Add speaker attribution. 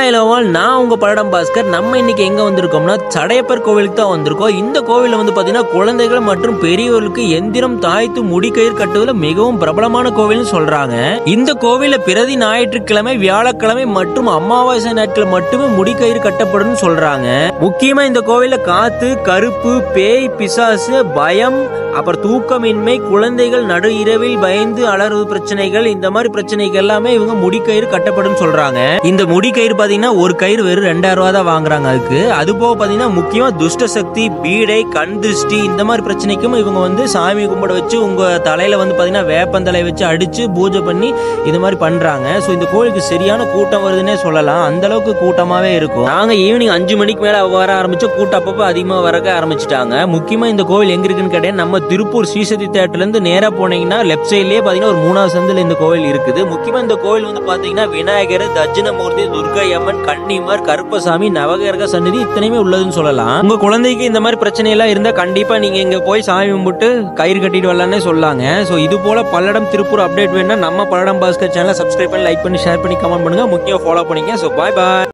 Speaker 1: நான் உங்க பல்லடம் பாஸ்கர். நம்ம இன்னைக்கு எங்க வந்திருக்கோம்னா சடையப்பர் கோவிலுக்கு தான் வந்திருக்கோம். இந்த கோவில்ல வந்து பாத்தீங்கன்னா குழந்தைகள் மற்றும் பெரியவர்களுக்கு எந்திரம் தாய்த்து முடிக்கயிறு கட்டுவதில் மிகவும் பிரபலமான கோவில்னு சொல்றாங்க. இந்த கோவில்ல பிரதி ஞாயிற்றுக்கிழமை, வியாழக்கிழமை மற்றும் அமாவாசை நாட்கள் மட்டுமே முடிக்கயிறு கட்டப்படும் சொல்றாங்க. முக்கியமா இந்த கோவில்ல காத்து, கருப்பு, பேய், பிசாசு, பயம், அப்புறம் தூக்கமின்மை, குழந்தைகள் நடு இரவில் பயந்து அலறுவது பிரச்சனைகள், இந்த மாதிரி பிரச்சனைகள் எல்லாமே இவங்க முடிக்கயிறு கட்டப்படும் சொல்றாங்க. இந்த முடிக்கயிறு பாத்தீங்கன்னா ஒரு கயிறு வெறும் 2000 ரூபா தான் வாங்குறாங்க. அது போக பாத்தீங்கன்னா முக்கியமா துஷ்ட சக்தி, பீடை, கண் திருஷ்டி இந்த மாதிரி பிரச்சனைக்கும் இவங்க வந்து சாமி கும்பிட வச்சு உங்க தலையில வந்து பாத்தீங்கன்னா வேப்பந்தலை வச்சு அடிச்சு பூஜை பண்ணி இது மாதிரி பண்றாங்க. சோ இந்த கோயிலுக்கு சரியான கூட்டம் வருதுன்னே சொல்லலாம். அந்த அளவுக்கு கூட்டமாவே இருக்கும். நாங்க ஈவினிங் 5 மணிக்கு மேல வர ஆரம்பிச்ச கூட்டம் அப்பப்ப அதிகமா வரக்க ஆரம்பிச்சுட்டாங்க. முக்கியமா இந்த கோவில் எங்க இருக்குன்னு கேட்டேன், நம்ம திருப்பூர் ஸ்ரீசக்தி தியேட்டர்ல இருந்து நேரா போனீங்கன்னா லெப்ட் சைட்லயே பாத்தீங்கன்னா ஒரு 3வது சந்தில இந்த கோவில் இருக்குது. முக்கியமா இந்த கோவில் வந்து பாத்தீங்கன்னா விநாயகர், தட்சிணமூர்த்தி, துர்க்கை அம்மன், கன்னிமார், கருப்பசாமி, நவகிரக சந்நிதி இத்தனையுமே உள்ளதுன்னு சொல்லலாம். உங்க குழந்தைக்கு இந்த மாதிரி பிரச்சனை எல்லாம் இருந்தா கண்டிப்பா நீங்க இங்க போய் சாமி கும்பிட்டு கயிறு கட்டிட்டு வரலாம்னே சொல்லாங்க. சோ இது போல பல்லடம் திருப்பூர் அப்டேட் வேணும்னா நம்ம பல்லடம் பாஸ்கர் சேனலை சப்ஸ்கிரைப் பண்ணி, லைக் பண்ணி, ஷேர் பண்ணி, கமெண்ட் பண்ணுங்க. முக்கியம் ஃபாலோ பண்ணிக்க. சோ பாய் பாய்.